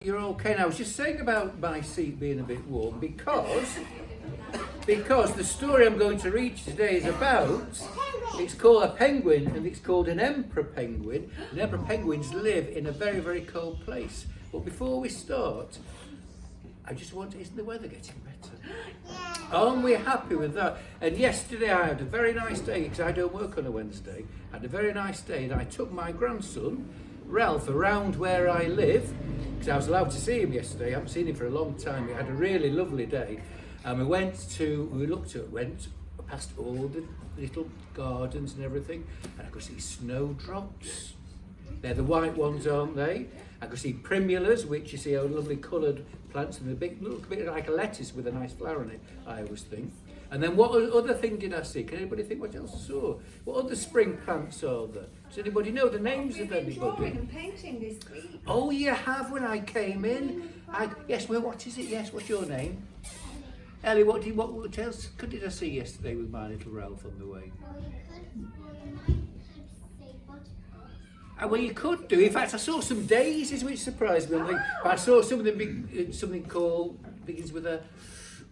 You're okay now. I was just saying about my seat being a bit warm because the story I'm going to read today is about, it's called a penguin and it's called an emperor penguin. And emperor penguins live in a very, very cold place. But before we start, I just want, isn't the weather getting better? Aren't we happy with that? And yesterday I had a very nice day because I don't work on a Wednesday. I had a very nice day and I took my grandson Ralph around where I live because I was allowed to see him yesterday. I haven't seen him for a long time. We had a really lovely day and we went past all the little gardens and everything, and I could see snowdrops. They're the white ones, aren't they? I could see primulas, which you see are lovely coloured plants, and look a bit like a lettuce with a nice flower in it, I always think. And then what other thing did I see? Can anybody think what else I saw? What other spring plants are there? Does anybody know the names of anybody? Drawing and painting this week. Oh, you have when I came in. Yes, well, what is it? Yes, what's your name? Ellie, what else did I see yesterday with my little Ralph on the way? Well, you could do. In fact, I saw some daisies, which surprised me. But I saw something called, begins with a,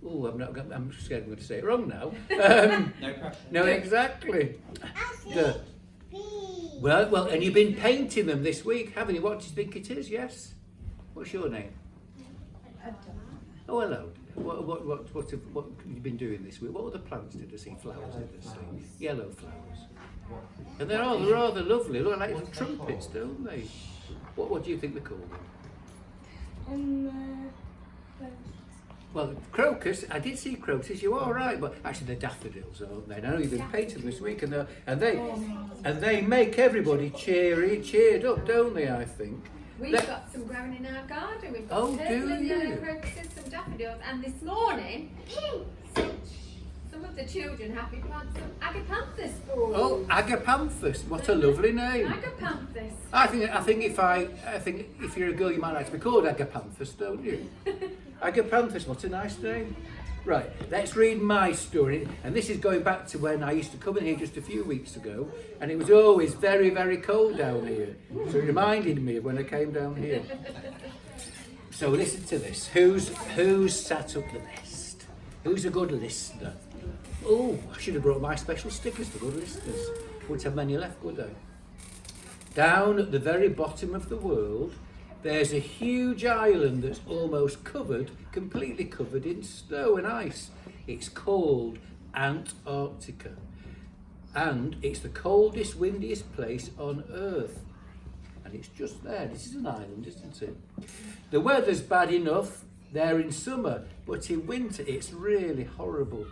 oh, I'm scared I'm going to say it wrong now. No pressure. No, exactly. Well, and you've been painting them this week, haven't you? What do you think it is? Yes? What's your name? Oh, hello. What have you been doing this week? What other plants did I see? Flowers did I see? Yellow flowers. And they're rather lovely. Look like little trumpets, don't they? What do you think they're called? Well, crocus. I did see crocus. You are right, but actually they're daffodils, aren't they? I know you've been painting them this week, and they make everybody cheered up, don't they? I think. We've got some growing in our garden. We've got purple and yellow crocuses, some daffodils, and this morning, some of the children have planted some agapanthus for. Oh, agapanthus! What a lovely name. Agapanthus. I think if you're a girl, you might like to be called agapanthus, don't you? Agapanthus, what a nice name. Right, let's read my story, and this is going back to when I used to come in here just a few weeks ago, and it was always very, very cold down here. So it reminded me of when I came down here. So listen to this. Who's sat up the list? Who's a good listener? Oh, I should have brought my special stickers for good listeners. Wouldn't have many left, would I? Down at the very bottom of the world, there's a huge island that's almost completely covered in snow and ice. It's called Antarctica. And it's the coldest, windiest place on Earth. And it's just there. This is an island, isn't it? The weather's bad enough there in summer, but in winter it's really horrible.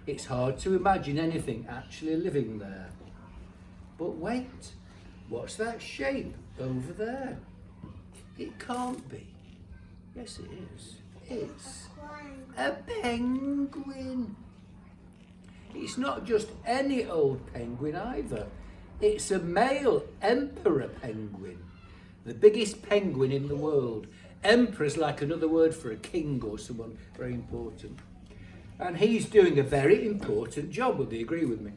It's hard to imagine anything actually living there. But wait, what's that shape over there? It can't be. Yes, it is. It's a penguin. It's not just any old penguin either. It's a male emperor penguin, the biggest penguin in the world. Emperor's like another word for a king or someone very important. And he's doing a very important job, would you agree with me?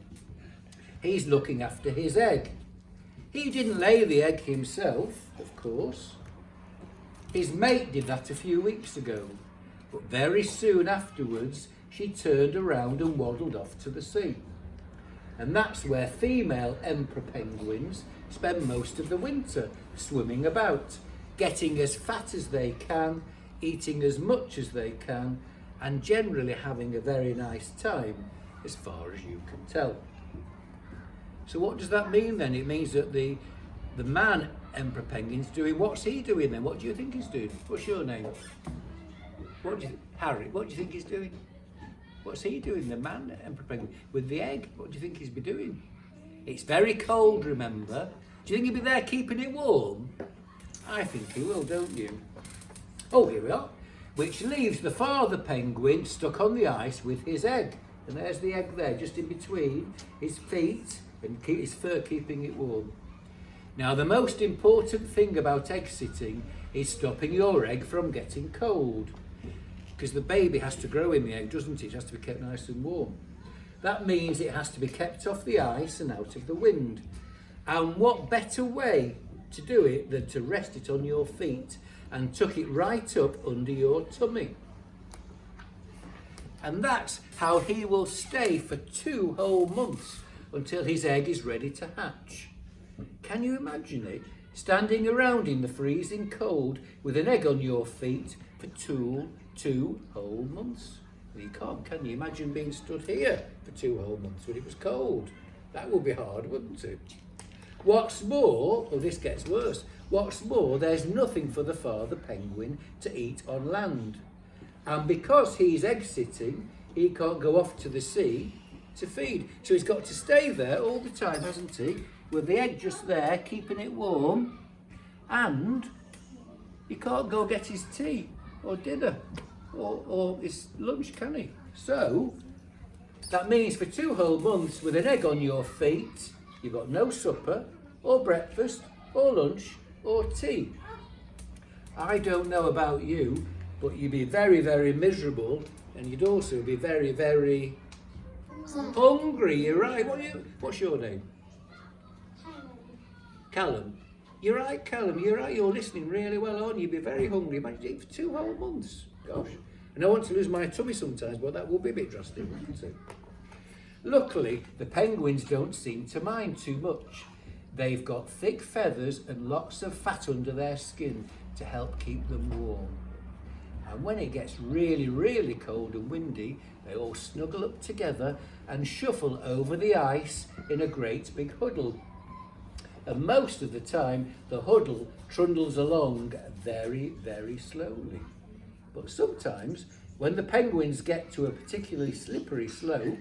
He's looking after his egg. He didn't lay the egg himself, of course. His mate did that a few weeks ago, but very soon afterwards she turned around and waddled off to the sea. And that's where female emperor penguins spend most of the winter, swimming about, getting as fat as they can, eating as much as they can, and generally having a very nice time, as far as you can tell. So what does that mean then? It means that the man emperor penguin's doing, what's he doing then? What do you think he's doing? What's your name? Harry, what do you think he's doing? What's he doing, the man emperor penguin? With the egg, what do you think he's be doing? It's very cold, remember? Do you think he'll be there keeping it warm? I think he will, don't you? Oh, here we are. Which leaves the father penguin stuck on the ice with his egg. And there's the egg there, just in between his feet and his fur keeping it warm. Now, the most important thing about egg sitting is stopping your egg from getting cold. Because the baby has to grow in the egg, doesn't it? It has to be kept nice and warm. That means it has to be kept off the ice and out of the wind. And what better way to do it than to rest it on your feet and tuck it right up under your tummy. And that's how he will stay for 2 whole months until his egg is ready to hatch. Can you imagine it? Standing around in the freezing cold with an egg on your feet for two whole months. Well, you can't, can you? Imagine being stood here for 2 whole months when it was cold. That would be hard, wouldn't it? What's more, oh, this gets worse. What's more, there's nothing for the father penguin to eat on land. And because he's egg sitting, he can't go off to the sea to feed. So he's got to stay there all the time, hasn't he? With the egg just there, keeping it warm. And he can't go get his tea or dinner or his lunch, can he? So that means for 2 whole months with an egg on your feet, you've got no supper or breakfast or lunch or tea. I don't know about you, but you'd be very, very miserable, and you'd also be very, very hungry. You're right. What's your name? Callum. You're right, Callum. You're right. You're listening really well on. You'd be very hungry. Imagine it for 2 whole months. Gosh. And I want to lose my tummy sometimes, but that would be a bit drastic, wouldn't it? Luckily, the penguins don't seem to mind too much. They've got thick feathers and lots of fat under their skin to help keep them warm. And when it gets really, really cold and windy, they all snuggle up together and shuffle over the ice in a great big huddle. And most of the time, the huddle trundles along very, very slowly. But sometimes, when the penguins get to a particularly slippery slope,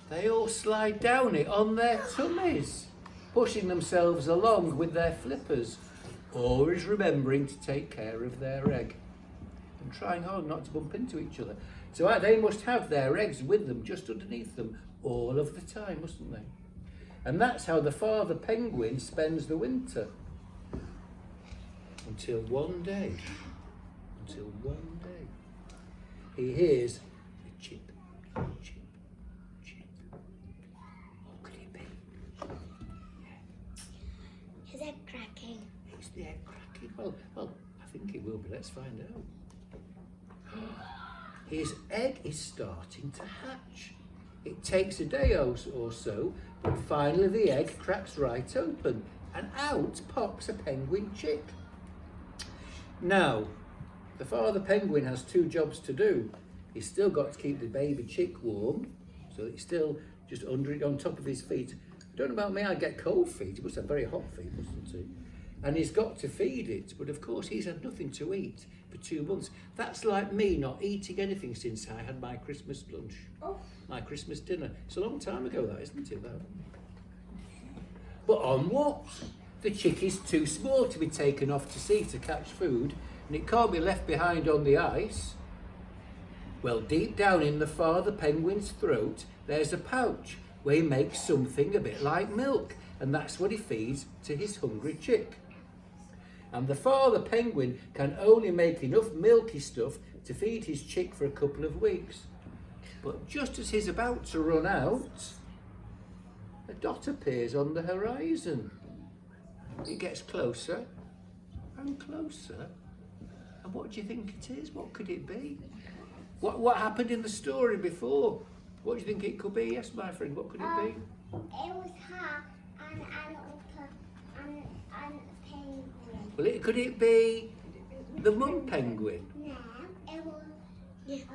they all slide down it on their tummies, pushing themselves along with their flippers, always remembering to take care of their egg and trying hard not to bump into each other. So they must have their eggs with them just underneath them all of the time, mustn't they? And that's how the father penguin spends the winter. Until one day, he hears a chip, chip, chip. What could it be? His egg cracking. It's the egg cracking. Well, I think it will be. Let's find out. His egg is starting to hatch. It takes a day or so, but finally the egg cracks right open and out pops a penguin chick. Now, the father penguin has 2 jobs to do. He's still got to keep the baby chick warm, so it's still just under it on top of his feet. I don't know about me, I'd get cold feet. He must have very hot feet, mustn't he? And he's got to feed it, but of course he's had nothing to eat for 2 months. That's like me not eating anything since I had my Christmas lunch, my Christmas dinner. It's a long time ago, that, isn't it? That. But on what? The chick is too small to be taken off to sea to catch food, and it can't be left behind on the ice. Well, deep down in the father penguin's throat, there's a pouch where he makes something a bit like milk, and that's what he feeds to his hungry chick. And the father penguin can only make enough milky stuff to feed his chick for a couple of weeks. But just as he's about to run out, a dot appears on the horizon. It gets closer and closer. And what do you think it is? What could it be? What happened in the story before? What do you think it could be? Yes, my friend, what could it be? It was her and penguin. Well, could it be the mum penguin? No, it was it's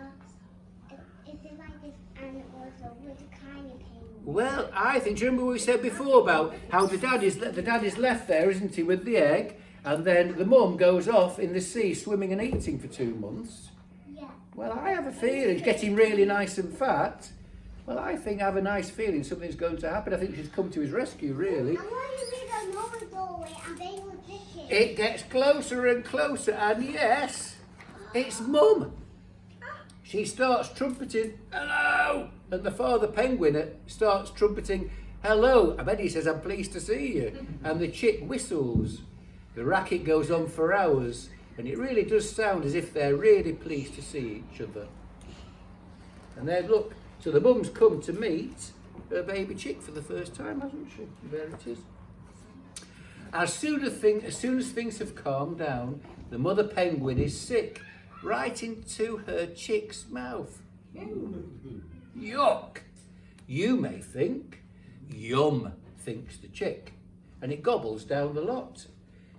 like this, and it was a really tiny penguin. Well, I think, do you remember what we said before about how the dad is left there, isn't he, with the egg, and then the mum goes off in the sea swimming and eating for 2 months? Yeah. Well, I have a feeling it's getting really nice and fat. Well, I have a nice feeling something's going to happen. I think she's come to his rescue, really. I want to read another doorway and they will pick it. It gets closer and closer, and yes, it's Mum. She starts trumpeting, hello, and the father penguin starts trumpeting, hello. I bet he says, I'm pleased to see you. And the chick whistles. The racket goes on for hours, and it really does sound as if they're really pleased to see each other. And then look, so the mum's come to meet her baby chick for the first time, hasn't she? There it is. As soon as things have calmed down, the mother penguin is sick, right into her chick's mouth. Yuck! You may think, yum, thinks the chick, and it gobbles down the lot.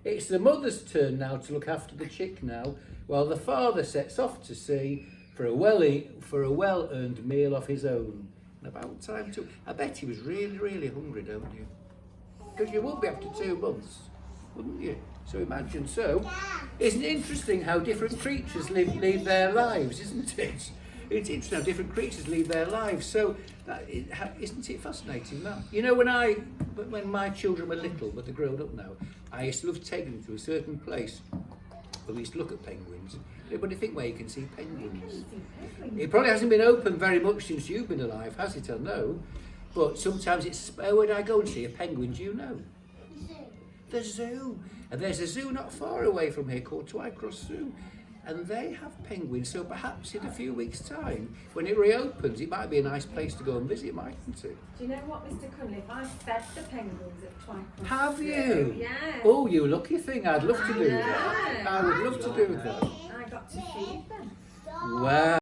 It's the mother's turn now to look after the chick now, while the father sets off to sea for a well-earned meal of his own. And about time too. I bet he was really, really hungry, don't you? Because you would be after 2 months, wouldn't you? So imagine. So, isn't it interesting how different creatures lead their lives, isn't it? It's interesting how different creatures lead their lives. So, isn't it fascinating that? You know, when my children were little, but they're grown up now, I used to love taking them to a certain place where we used to look at penguins. Anybody think where you can see penguins? It probably hasn't been open very much since you've been alive, has it? I know. But sometimes it's, where would I go and see a penguin, do you know? The zoo. And there's a zoo not far away from here called Twycross Zoo. And they have penguins, so perhaps in a few weeks' time, when it reopens, it might be a nice place to go and visit, mightn't it? Do you know what, Mr Cunliffe? I've fed the penguins at Twycross. Have you? Yes. Oh, you lucky thing. I'd love to do that. I would love to do that. I got to feed them. Wow.